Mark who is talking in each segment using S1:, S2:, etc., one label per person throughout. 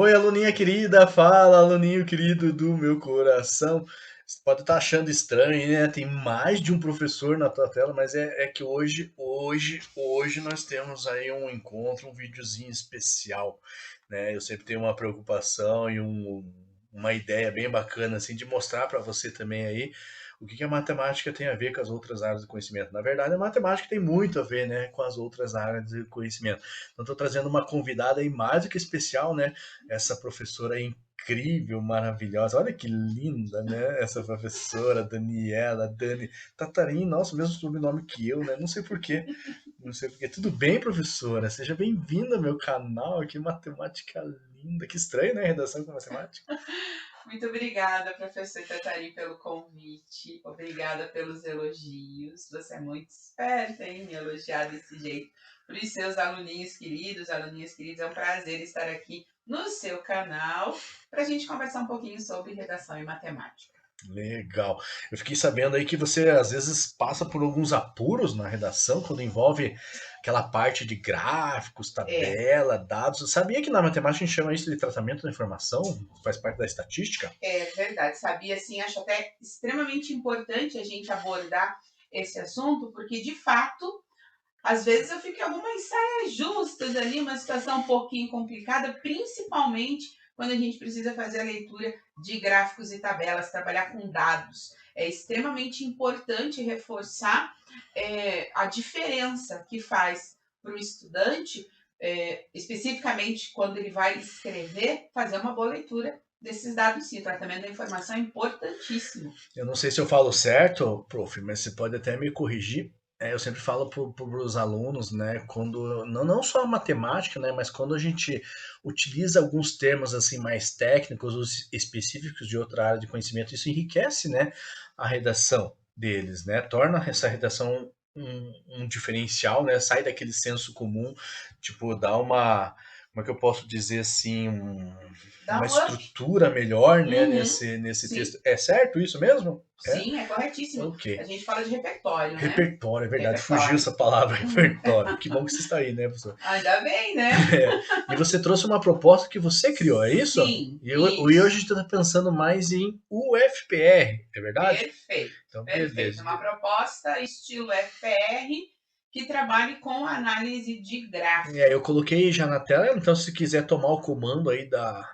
S1: Oi, aluninha querida, fala, aluninho querido do meu coração. Você pode estar achando estranho, né? Tem mais de um professor na tua tela, mas é que hoje nós temos aí um encontro, um videozinho especial, né? Eu sempre tenho uma preocupação e uma ideia bem bacana, assim, de mostrar para você também aí o que a matemática tem a ver com as outras áreas do conhecimento. Na verdade, a matemática tem muito a ver, né, com as outras áreas do conhecimento. Então, estou trazendo uma convidada aí mais do que especial, né? Essa professora incrível, maravilhosa. Olha que linda, né? Essa professora, Daniela, Dani Tatarim, nossa, mesmo sobrenome que eu, né? Não sei por quê. Não sei por quê. Tudo bem, professora? Seja bem-vinda ao meu canal. Que matemática linda. Que estranho, né? Redação com matemática.
S2: Muito obrigada, professor Tatari, pelo convite. Obrigada pelos elogios. Você é muito esperta em me elogiar desse jeito. Para os seus aluninhas queridas, é um prazer estar aqui no seu canal para a gente conversar um pouquinho sobre redação e matemática.
S1: Legal. Eu fiquei sabendo aí que você às vezes passa por alguns apuros na redação quando envolve aquela parte de gráficos,
S2: É,
S1: tabela, dados. Eu sabia que na matemática a gente chama isso de tratamento da informação? Faz parte da estatística?
S2: é verdade. Sabia, assim, acho até extremamente importante a gente abordar esse assunto, porque de fato às vezes eu fico em algumas saias justas ali, uma situação um pouquinho complicada, principalmente quando a gente precisa fazer a leitura de gráficos e tabelas, trabalhar com dados. É extremamente importante reforçar a diferença que faz para o estudante, especificamente quando ele vai escrever, fazer uma boa leitura desses dados. Sim, o tratamento da informação é importantíssimo.
S1: Eu não sei se eu falo certo, prof, mas você pode até me corrigir. Eu sempre falo para os alunos, né, quando não só a matemática, né, mas quando a gente utiliza alguns termos assim mais técnicos ou específicos de outra área de conhecimento, isso enriquece, né, a redação deles, né, torna essa redação um diferencial, né, sai daquele senso comum, tipo, dá uma, como é que eu posso dizer assim,
S2: Dá
S1: uma
S2: um up.
S1: estrutura melhor, né,
S2: Uhum.
S1: nesse
S2: Sim.
S1: texto. É certo isso mesmo? É?
S2: Sim, é corretíssimo. A
S1: Ok.
S2: gente fala de repertório, né?
S1: Repertório, é verdade. Fugiu
S2: Repertório.
S1: essa palavra, repertório. Que bom que você está aí, né, professor?
S2: Ainda bem, né?
S1: É. E você trouxe uma proposta que você criou, é isso?
S2: Sim,
S1: E hoje a
S2: isso.
S1: gente está pensando mais em UFPR, é verdade?
S2: Perfeito,
S1: Então,
S2: perfeito.
S1: beleza.
S2: Uma proposta estilo FPR que trabalhe com análise de
S1: Eu
S2: gráfico.
S1: coloquei já na tela, então se quiser tomar o comando aí da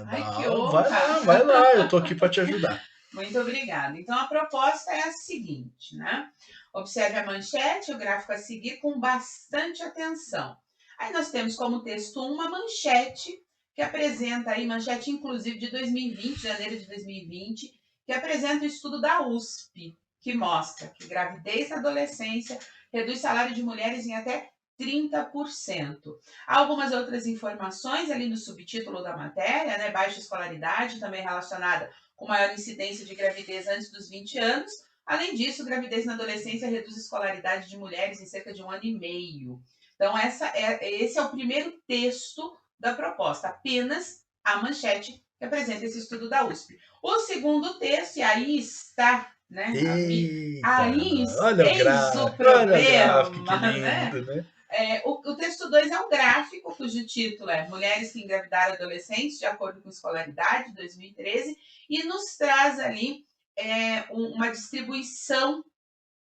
S2: Ai, que
S1: aula,
S2: honra!
S1: vai lá, eu tô aqui para te ajudar.
S2: Muito obrigada. Então, a proposta é a seguinte, né? Observe a manchete, o gráfico a seguir com bastante atenção. Aí nós temos como texto uma manchete que apresenta aí, manchete inclusive de 2020, janeiro de 2020, que apresenta o estudo da USP, que mostra que gravidez na adolescência reduz salário de mulheres em até 30%. Há algumas outras informações ali no subtítulo da matéria, né? Baixa escolaridade, também relacionada com maior incidência de gravidez antes dos 20 anos. Além disso, gravidez na adolescência reduz a escolaridade de mulheres em cerca de 1 ano e meio. Então, esse é o primeiro texto da proposta, apenas a manchete que apresenta esse estudo da USP. O segundo texto, e aí está, né,
S1: Eita,
S2: aí eis o
S1: olha o gráfico, que
S2: problema, né?
S1: lindo, né?
S2: O texto 2 é um gráfico cujo título é Mulheres que engravidaram adolescentes de acordo com escolaridade, 2013, e nos traz ali uma distribuição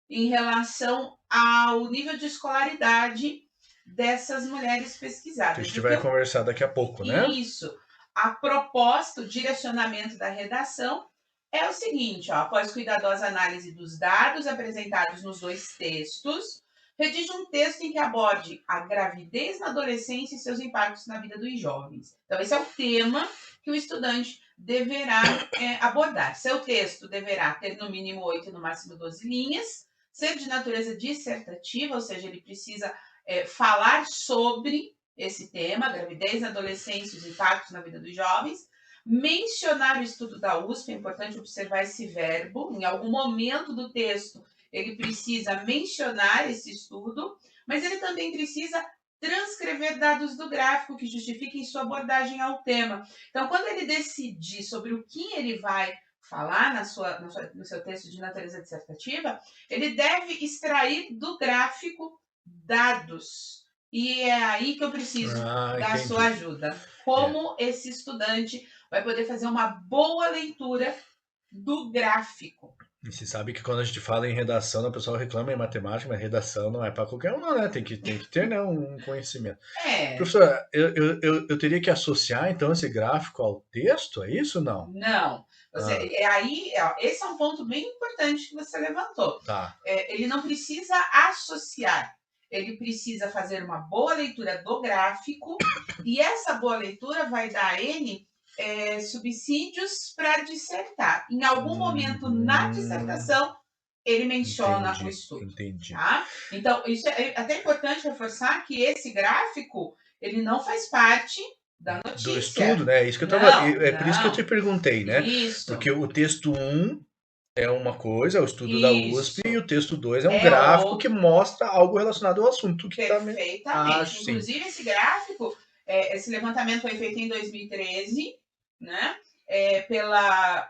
S2: em relação ao nível de escolaridade dessas mulheres
S1: Que a
S2: pesquisadas.
S1: gente
S2: E o que
S1: vai
S2: eu,
S1: conversar daqui a pouco, né?
S2: isso, a proposta, o direcionamento da redação é o seguinte, ó, após cuidadosa análise dos dados apresentados nos dois textos, redige um texto em que aborde a gravidez na adolescência e seus impactos na vida dos jovens. Então, esse é o tema que o estudante deverá abordar. Seu texto deverá ter no mínimo 8 e no máximo 12 linhas, ser de natureza dissertativa, ou seja, ele precisa falar sobre esse tema, gravidez na adolescência e os impactos na vida dos jovens, mencionar o estudo da USP, é importante observar esse verbo, em algum momento do texto ele precisa mencionar esse estudo, mas ele também precisa transcrever dados do gráfico que justifiquem sua abordagem ao tema. Então, quando ele decidir sobre o que ele vai falar no seu texto de natureza dissertativa, ele deve extrair do gráfico dados E é aí que eu preciso da sua
S1: Entendi.
S2: ajuda.
S1: É.
S2: Como esse estudante vai poder fazer uma boa leitura do gráfico?
S1: E você sabe que quando a gente fala em redação, o pessoal reclama em matemática, mas redação não é para qualquer um, não, né? Tem que ter, né, um conhecimento.
S2: É,
S1: Professora, eu teria que associar então esse gráfico ao texto, é isso ou não?
S2: não. Você,
S1: Ah,
S2: é aí, ó, esse é um ponto bem importante que você levantou.
S1: tá.
S2: Ele não precisa associar, ele precisa fazer uma boa leitura do gráfico e essa boa leitura vai dar a ele subsídios para dissertar. Em algum momento na
S1: Uhum,
S2: dissertação, ele menciona o
S1: entendi,
S2: estudo.
S1: entendi.
S2: Tá? Então, isso é até importante reforçar que esse gráfico ele não faz parte da
S1: Do
S2: notícia.
S1: estudo, né? É isso que eu tava.
S2: Não,
S1: É por isso que eu te
S2: não.
S1: perguntei, né?
S2: Isso,
S1: Porque o texto um é uma coisa, é o estudo da USP, e
S2: isso.
S1: o texto 2 é um
S2: É
S1: gráfico que
S2: outro.
S1: mostra algo relacionado ao assunto que tá.
S2: Perfeitamente.
S1: Acho sim.
S2: Inclusive, esse gráfico, esse levantamento foi feito em 2013, né? Pela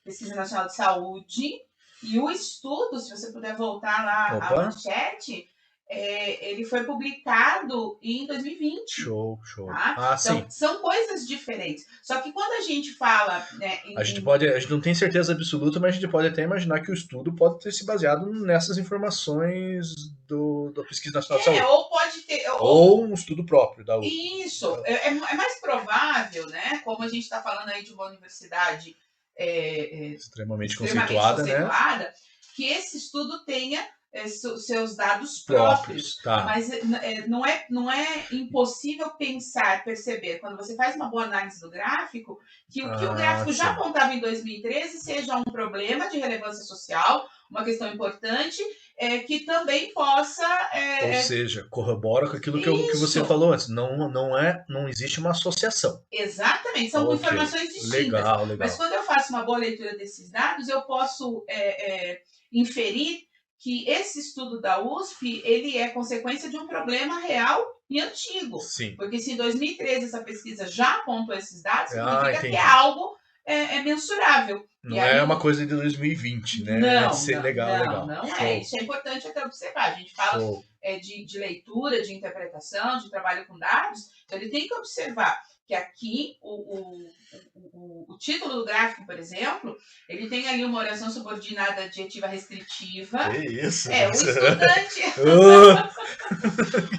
S2: Pesquisa Nacional de Saúde. E o estudo, se você puder voltar lá à
S1: Opa,
S2: manchete, ele foi publicado em 2020.
S1: show, show.
S2: Tá?
S1: Ah,
S2: Então,
S1: sim.
S2: são coisas diferentes. Só que quando a gente fala né,
S1: A gente não tem certeza absoluta, mas a gente pode até imaginar que o estudo pode ter se baseado nessas informações da Pesquisa Nacional de Saúde.
S2: ou pode ter,
S1: Ou um estudo próprio da USP.
S2: isso, é mais provável, né? Como a gente está falando aí de uma universidade
S1: Extremamente
S2: extremamente
S1: conceituada, né?
S2: conceituada, que esse estudo tenha seus dados próprios.
S1: Próprios, tá.
S2: Mas não é impossível pensar, perceber, quando você faz uma boa análise do gráfico, que o que o
S1: Ah,
S2: gráfico já
S1: sim.
S2: apontava em 2013 seja um problema de relevância social, uma questão importante, que também possa.
S1: Ou seja, corrobora com aquilo que você
S2: Isso,
S1: falou antes. Não existe uma associação.
S2: exatamente, são
S1: Ok.
S2: informações distintas.
S1: Legal,
S2: Mas
S1: legal.
S2: quando eu faço uma boa leitura desses dados, eu posso inferir que esse estudo da USP ele é consequência de um problema real e antigo.
S1: Sim.
S2: Porque se em 2013 essa pesquisa já apontou esses dados,
S1: Ah,
S2: significa que é
S1: entendi.
S2: algo mensurável. E
S1: Não é
S2: aí
S1: uma coisa de 2020, né?
S2: não, não,
S1: Legal,
S2: não,
S1: legal.
S2: não é.
S1: Show,
S2: Isso é importante até observar. A gente fala
S1: show.
S2: de leitura, de interpretação, de trabalho com dados, então ele tem que observar que aqui o título do gráfico, por exemplo, ele tem ali uma oração subordinada adjetiva restritiva.
S1: Que isso?
S2: O estudante,
S1: Ah,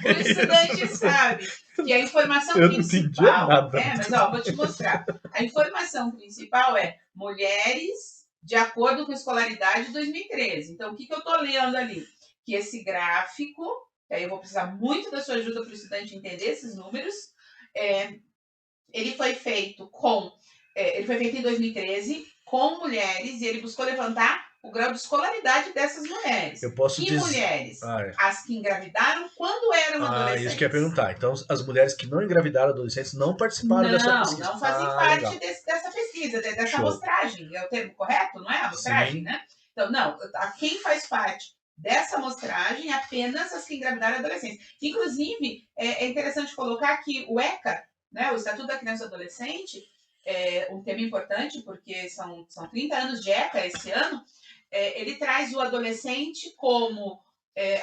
S2: o estudante sabe que a informação
S1: eu não entendia
S2: principal
S1: nada.
S2: mas ó, vou te mostrar. A informação principal é mulheres de acordo com escolaridade de 2013. Então, o que eu estou lendo ali? Que esse gráfico, que aí eu vou precisar muito da sua ajuda para o estudante entender esses números, ele foi feito em 2013 com mulheres e ele buscou levantar o grau de escolaridade dessas mulheres.
S1: Eu posso
S2: Que
S1: dizer.
S2: mulheres?
S1: Ah, é.
S2: As que engravidaram quando eram
S1: Isso que eu ia
S2: adolescentes.
S1: perguntar. Então, as mulheres que não engravidaram adolescentes não participaram dessa
S2: Não,
S1: pesquisa.
S2: não fazem
S1: Ah,
S2: parte
S1: legal.
S2: dessa pesquisa, dessa
S1: Show.
S2: amostragem. É o termo correto, não é? Amostragem,
S1: Sim.
S2: né? Então, não, quem faz parte dessa amostragem é apenas as que engravidaram adolescentes. Inclusive, é interessante colocar que o ECA, né, o Estatuto da Criança e do Adolescente, é um tema importante, porque são 30 anos de ECA esse ano, ele traz o adolescente como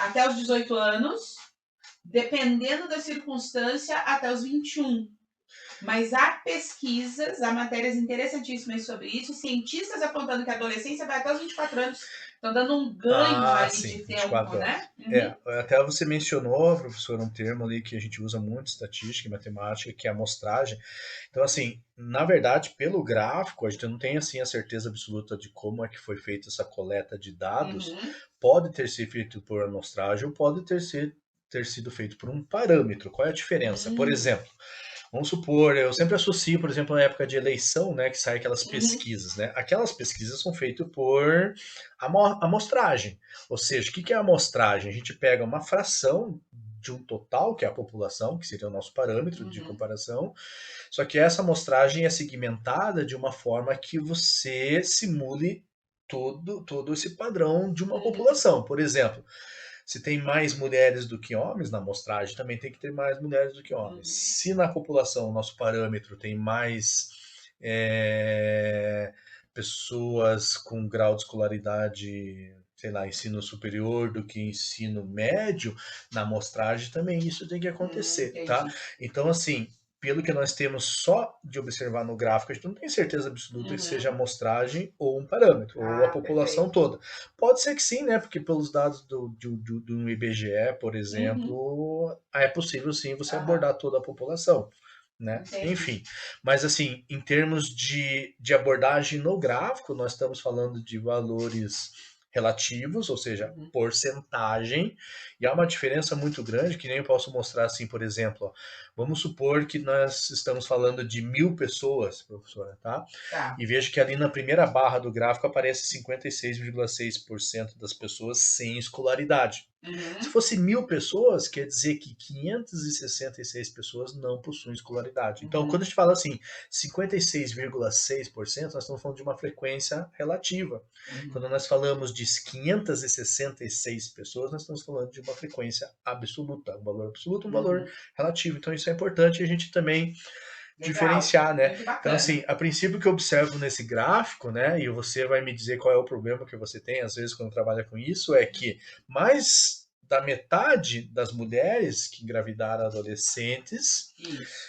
S2: até os 18 anos, dependendo da circunstância, até os 21. Mas há pesquisas, há matérias interessantíssimas sobre isso, cientistas apontando que a adolescência vai até os 24 anos. Estão dando um ganho
S1: Ah,
S2: ali
S1: sim,
S2: de tempo,
S1: 24 anos.
S2: né? Uhum.
S1: Até você mencionou, professor, um termo ali que a gente usa muito em estatística e matemática, que é a amostragem. Então, assim, na verdade, pelo gráfico, a gente não tem assim a certeza absoluta de como é que foi feita essa coleta de dados.
S2: Uhum.
S1: Pode ter sido feito por amostragem ou pode ter sido feito por um parâmetro. Qual é a diferença? Por
S2: Uhum.
S1: exemplo, vamos supor, eu sempre associo, por exemplo, na época de eleição, né, que sai aquelas
S2: Uhum.
S1: pesquisas, né? Aquelas pesquisas são feitas por amostragem. Ou seja, o que é a amostragem? A gente pega uma fração de um total, que é a população, que seria o nosso parâmetro de
S2: Uhum.
S1: comparação, só que essa amostragem é segmentada de uma forma que você simule todo esse padrão de uma
S2: Uhum.
S1: população. Por exemplo, se tem mais mulheres do que homens na amostragem, também tem que ter mais mulheres do que homens.
S2: Uhum.
S1: Se na população, o nosso parâmetro, tem mais pessoas com grau de escolaridade sei lá, ensino superior do que ensino médio, na amostragem também isso tem que acontecer, tá?
S2: Entendi.
S1: Então, assim, pelo que nós temos só de observar no gráfico, a gente não tem certeza absoluta que seja a
S2: Uhum.
S1: amostragem ou um parâmetro, ou a
S2: Ah,
S1: população
S2: perfeito.
S1: toda. Pode ser que sim, né? Porque pelos dados do IBGE, por
S2: Uhum.
S1: exemplo, é possível sim você
S2: Aham.
S1: abordar toda a população, né?
S2: Entendi.
S1: Enfim, mas assim, em termos de abordagem no gráfico, nós estamos falando de valores relativos, ou seja,
S2: Uhum.
S1: porcentagem, e há uma diferença muito grande, que nem eu posso mostrar assim, por exemplo, ó, vamos supor que nós estamos falando de 1.000 pessoas, professora, tá?
S2: Tá.
S1: E vejo que ali na primeira barra do gráfico aparece 56,6% das pessoas sem escolaridade. Se
S2: Uhum.
S1: fosse 1.000 pessoas, quer dizer que 566 pessoas não possuem escolaridade. Então, quando a
S2: Uhum.
S1: gente fala assim, 56,6%, nós estamos falando de uma frequência relativa.
S2: Uhum.
S1: Quando nós falamos de 566 pessoas, nós estamos falando de uma frequência absoluta, um valor absoluto, um valor
S2: Uhum.
S1: relativo. Então, isso é importante a gente também
S2: Legal.
S1: diferenciar, né?
S2: Muito
S1: Então, assim,
S2: bacana.
S1: a princípio que eu observo nesse gráfico, né, e você vai me dizer qual é o problema que você tem, às vezes, quando trabalha com isso, é que mais da metade das mulheres que engravidaram adolescentes
S2: Isso.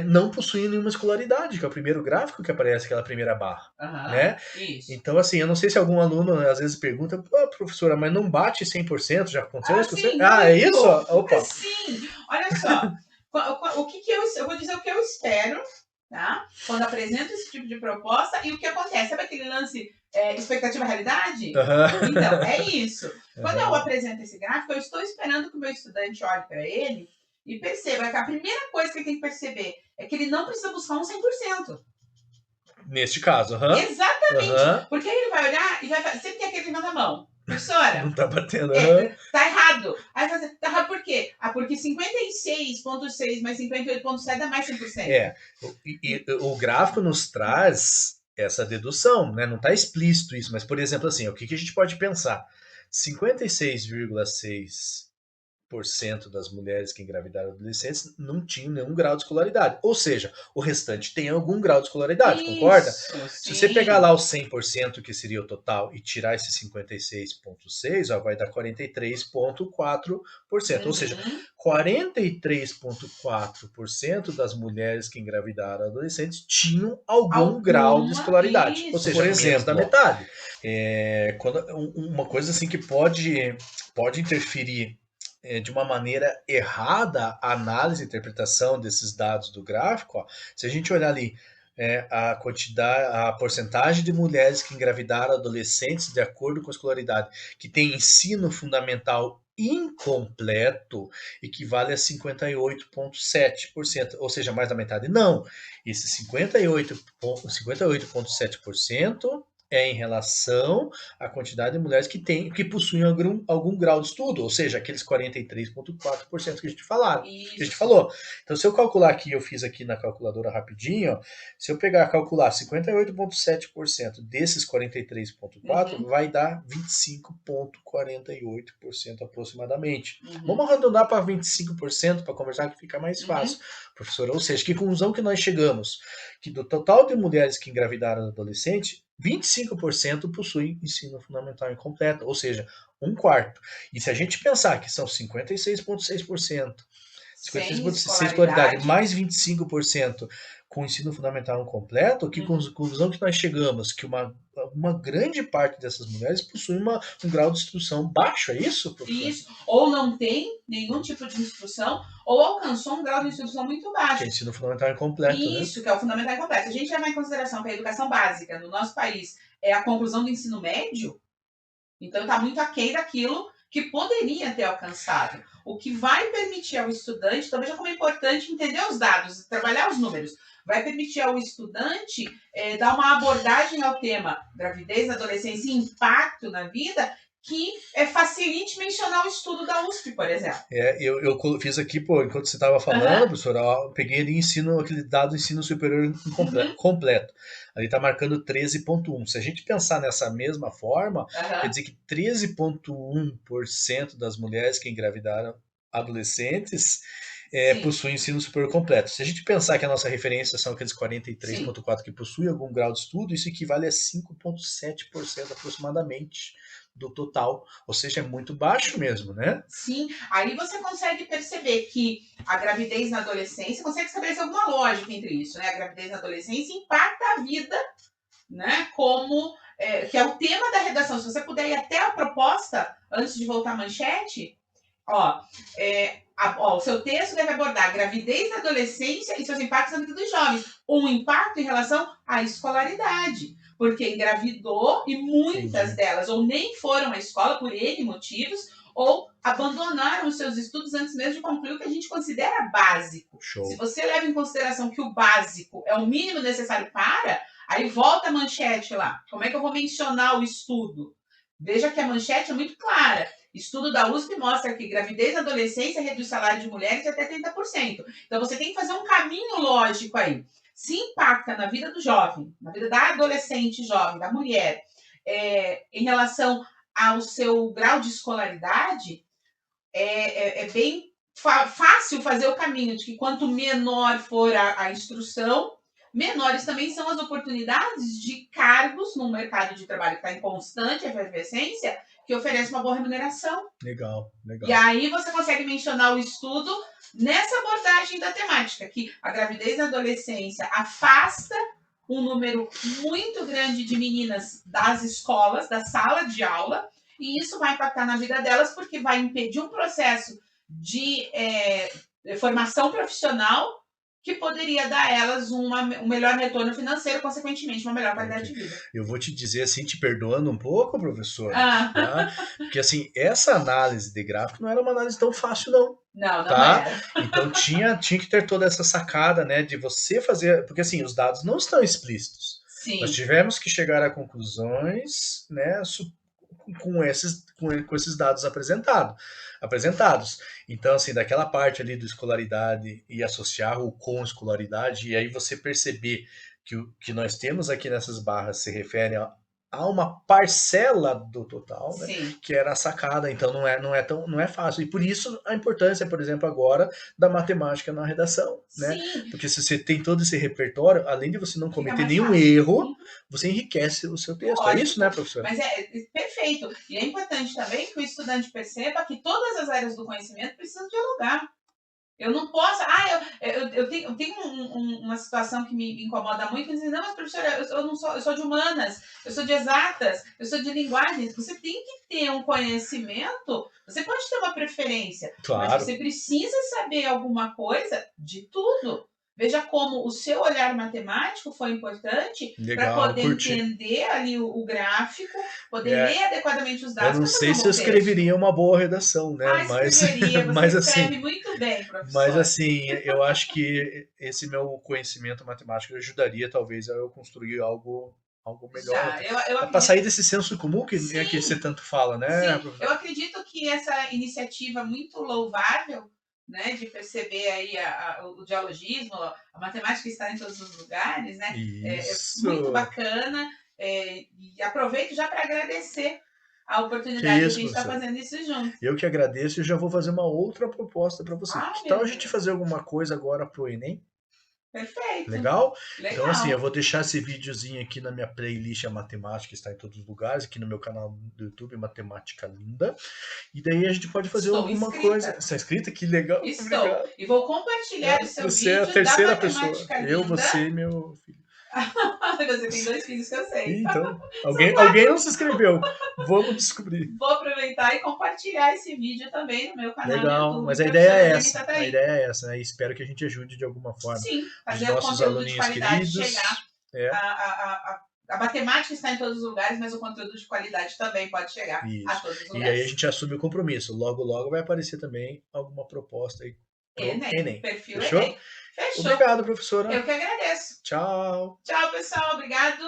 S1: não possuem nenhuma escolaridade, que é o primeiro gráfico que aparece, aquela primeira barra,
S2: Aham.
S1: né?
S2: Isso.
S1: Então, assim, eu não sei se algum aluno às vezes pergunta, pô, professora, mas não bate 100%? Já aconteceu
S2: Ah,
S1: isso com você?
S2: sim,
S1: Ah, é
S2: muito.
S1: isso? Opa!
S2: Sim. Olha só. O que que eu vou dizer o que eu espero, tá? Quando apresento esse tipo de proposta e o que acontece. Sabe aquele lance expectativa-realidade? Então, é
S1: Aham.
S2: isso. Quando eu
S1: Aham.
S2: apresento esse gráfico, eu estou esperando que o meu estudante olhe para ele e perceba que a primeira coisa que ele tem que perceber é que ele não precisa buscar um 100%.
S1: Neste caso, aham.
S2: Exatamente.
S1: Aham.
S2: Porque aí ele vai olhar e vai sempre tem aquele na mão. Professora,
S1: Não tá batendo, aham.
S2: tá errado. Aí você, tá errado por quê? Ah, porque 56,6 mais 58,7 dá mais 100%.
S1: É, o gráfico nos traz essa dedução, né? Não está explícito isso, mas, por exemplo, assim, o que a gente pode pensar? 56,6% das mulheres que engravidaram adolescentes não tinham nenhum grau de escolaridade. Ou seja, o restante tem algum grau de escolaridade, concorda?
S2: Isso,
S1: Se você pegar
S2: sim.
S1: lá o 100%, que seria o total, e tirar esse 56,6%, vai dar 43,4%. Ou seja,
S2: Uhum.
S1: 43,4% das mulheres que engravidaram adolescentes tinham algum grau de
S2: Alguma.
S1: escolaridade. Ou
S2: Isso.
S1: seja,
S2: Por
S1: menos da
S2: exemplo,
S1: metade. Uma coisa assim que pode interferir de uma maneira errada a análise e interpretação desses dados do gráfico, ó, se a gente olhar ali a quantidade, a porcentagem de mulheres que engravidaram adolescentes de acordo com a escolaridade, que tem ensino fundamental incompleto, equivale a 58,7%, ou seja, mais da metade. Não, esse 58,7% é em relação à quantidade de mulheres que possuem algum grau de estudo, ou seja, aqueles 43,4% que a gente
S2: isso.
S1: falou. Então, se eu calcular aqui, eu fiz aqui na calculadora rapidinho, ó, se eu pegar calcular 58,7% desses 43,4%,
S2: Uhum.
S1: vai dar 25,48% aproximadamente.
S2: Uhum.
S1: Vamos arredondar para 25% para conversar que fica mais fácil,
S2: Uhum.
S1: professora. Ou seja, que conclusão que nós chegamos? Que do total de mulheres que engravidaram adolescente, 25% possuem ensino fundamental incompleto, ou seja, um quarto. E se a gente pensar que são 56,6%,
S2: Sem
S1: 56,6% escolaridade,
S2: escolaridade.
S1: mais 25% com ensino fundamental incompleto, que
S2: Uhum.
S1: conclusão que nós chegamos? Que uma grande parte dessas mulheres possui um grau de instrução baixo, é isso, professor?
S2: Isso. Ou não tem nenhum tipo de instrução, ou alcançou um grau de instrução muito
S1: Que é
S2: baixo.
S1: ensino fundamental incompleto, né?
S2: Isso, que é o fundamental incompleto. Se a gente levar em consideração que a educação básica no nosso país é a conclusão do ensino médio, então está muito aquém daquilo que poderia ter alcançado. O que vai permitir ao estudante, talvez como é importante entender os dados, trabalhar os números, vai permitir ao estudante dar uma abordagem ao tema gravidez, adolescência e impacto na vida que facilite mencionar o estudo da USP, por exemplo.
S1: Eu fiz aqui, pô, enquanto você estava falando,
S2: Aham,
S1: professor, ó, eu peguei ali aquele dado ensino superior
S2: uhum,
S1: completo. Ali está marcando 13,1. Se a gente pensar nessa mesma forma, quer
S2: aham,
S1: dizer que 13,1% das mulheres que engravidaram adolescentes
S2: sim,
S1: possuem ensino superior completo. Se a gente pensar que a nossa referência são aqueles
S2: sim.
S1: 43,4% que possuem algum grau de estudo, isso equivale a 5,7% aproximadamente do total, ou seja, é muito baixo mesmo, né?
S2: Sim, aí você consegue perceber que a gravidez na adolescência, consegue estabelecer alguma lógica entre isso, né? A gravidez na adolescência impacta a vida, né? Como que é o tema da redação. Se você puder ir até a proposta, antes de voltar à manchete, ó, o seu texto deve abordar a gravidez na adolescência e seus impactos na vida dos jovens. Um impacto em relação à escolaridade, porque engravidou e muitas
S1: Entendi.
S2: delas ou nem foram à escola por N motivos, ou abandonaram os seus estudos antes mesmo de concluir o que a gente considera básico. Se
S1: Show.
S2: você leva em consideração que o básico é o mínimo necessário para, aí volta a manchete lá. Como é que eu vou mencionar o estudo? Veja que a manchete é muito clara. Estudo da USP mostra que gravidez na adolescência reduz o salário de mulheres em até 30%. Então você tem que fazer um caminho lógico aí. Se impacta na vida do jovem, na vida da adolescente jovem, da mulher, em relação ao seu grau de escolaridade, é bem fácil fazer o caminho de que quanto menor for a instrução, menores também são as oportunidades de cargos no mercado de trabalho que está em constante efervescência, que oferece uma boa remuneração.
S1: Legal,
S2: E
S1: legal.
S2: aí você consegue mencionar o estudo nessa abordagem da temática, que a gravidez na adolescência afasta um número muito grande de meninas das escolas, da sala de aula, e isso vai impactar na vida delas, porque vai impedir um processo de formação profissional que poderia dar a elas um melhor retorno financeiro, consequentemente, uma melhor qualidade
S1: Ok.
S2: de vida.
S1: Eu vou te dizer assim, te perdoando um pouco, professor,
S2: Ah,
S1: tá? Porque assim, essa análise de gráfico não era uma análise tão fácil, não.
S2: não, não
S1: Tá?
S2: era.
S1: Então tinha que ter toda essa sacada, né, de você fazer, porque assim, os dados não estão explícitos. Nós
S2: Sim,
S1: tivemos que chegar a conclusões, né, com esses dados apresentados. Então, assim, daquela parte ali do escolaridade e associar o com escolaridade, e aí você perceber que o que nós temos aqui nessas barras se refere a uma parcela do total, né,
S2: sim.
S1: que era a sacada, então não é fácil. E por isso a importância, por exemplo, agora da matemática na redação, né?
S2: Sim,
S1: Porque se você tem todo esse repertório, além de você não
S2: fica
S1: cometer
S2: mais
S1: nenhum
S2: fácil.
S1: erro, você enriquece o seu texto. É isso, né,
S2: Lógico,
S1: professora?
S2: mas é perfeito. E é importante também que o estudante perceba que todas as áreas do conhecimento precisam dialogar. Eu não posso. Eu tenho uma situação que me incomoda muito. Dizem, não, mas professora, eu não sou, eu sou de humanas, eu sou de exatas, eu sou de linguagens. Você tem que ter um conhecimento. Você pode ter uma preferência, mas você
S1: Claro.
S2: precisa saber alguma coisa de tudo. Veja como o seu olhar matemático foi importante para
S1: Legal,
S2: poder
S1: curti.
S2: entender ali o gráfico, poder
S1: É,
S2: ler adequadamente os
S1: eu
S2: dados
S1: não
S2: para fazer
S1: sei
S2: um
S1: se eu
S2: bom texto.
S1: escreveria uma boa redação, né?
S2: Ah, escreveria. Você
S1: Mas assim,
S2: escreve muito bem,
S1: Mas
S2: professor.
S1: assim, eu acho que esse meu conhecimento matemático ajudaria talvez a eu construir algo melhor,
S2: Já, eu
S1: para sair
S2: acredito.
S1: desse senso comum que, né, que você
S2: Sim,
S1: tanto fala, né,
S2: sim. Eu
S1: professor?
S2: acredito que essa iniciativa muito louvável, né, de perceber aí o dialogismo, a matemática está em todos os lugares, né, é muito
S1: Isso.
S2: bacana. E aproveito já para agradecer a
S1: Que
S2: oportunidade de a
S1: isso,
S2: gente estar
S1: professor.
S2: fazendo isso junto.
S1: Eu que agradeço e já vou fazer uma outra proposta para você.
S2: Ai,
S1: Que tal
S2: meu
S1: a gente
S2: Deus.
S1: fazer alguma coisa agora pro Enem?
S2: Perfeito.
S1: Legal? Então, assim, eu
S2: Legal.
S1: vou deixar esse videozinho aqui na minha playlist A Matemática, está em todos os lugares, aqui no meu canal do YouTube, Matemática Linda. E daí a gente pode fazer
S2: Estou
S1: alguma coisa.
S2: inscrita.
S1: Está inscrita? Que legal,
S2: Estou.
S1: obrigado.
S2: E vou compartilhar o
S1: Ah,
S2: seu
S1: você é a
S2: vídeo da
S1: terceira pessoa.
S2: matemática
S1: Eu,
S2: linda.
S1: você e meu filho.
S2: Você tem 2 filhos que eu sei.
S1: Ih, então,
S2: São
S1: alguém
S2: 4.
S1: não se inscreveu. Vamos descobrir.
S2: Vou aproveitar e compartilhar esse vídeo também no meu canal no
S1: Legal,
S2: YouTube,
S1: mas a ideia
S2: Professora
S1: é
S2: Dani
S1: essa. A
S2: Tataí.
S1: ideia é essa, né? E espero que a gente ajude de alguma forma
S2: Sim,
S1: os
S2: fazer o
S1: nossos
S2: conteúdo de
S1: aluninhos
S2: qualidade chegar.
S1: queridos. É,
S2: A matemática está em todos os lugares, mas o conteúdo de qualidade também pode chegar a
S1: isso.
S2: todos os
S1: E aí a
S2: lugares.
S1: gente assume o compromisso. Logo, logo vai aparecer também alguma proposta aí pro
S2: Enem,
S1: Enem.
S2: perfil
S1: Fechou?
S2: Enem. Fechou.
S1: Obrigado, professora.
S2: Eu que agradeço.
S1: Tchau.
S2: Tchau, pessoal. Obrigado.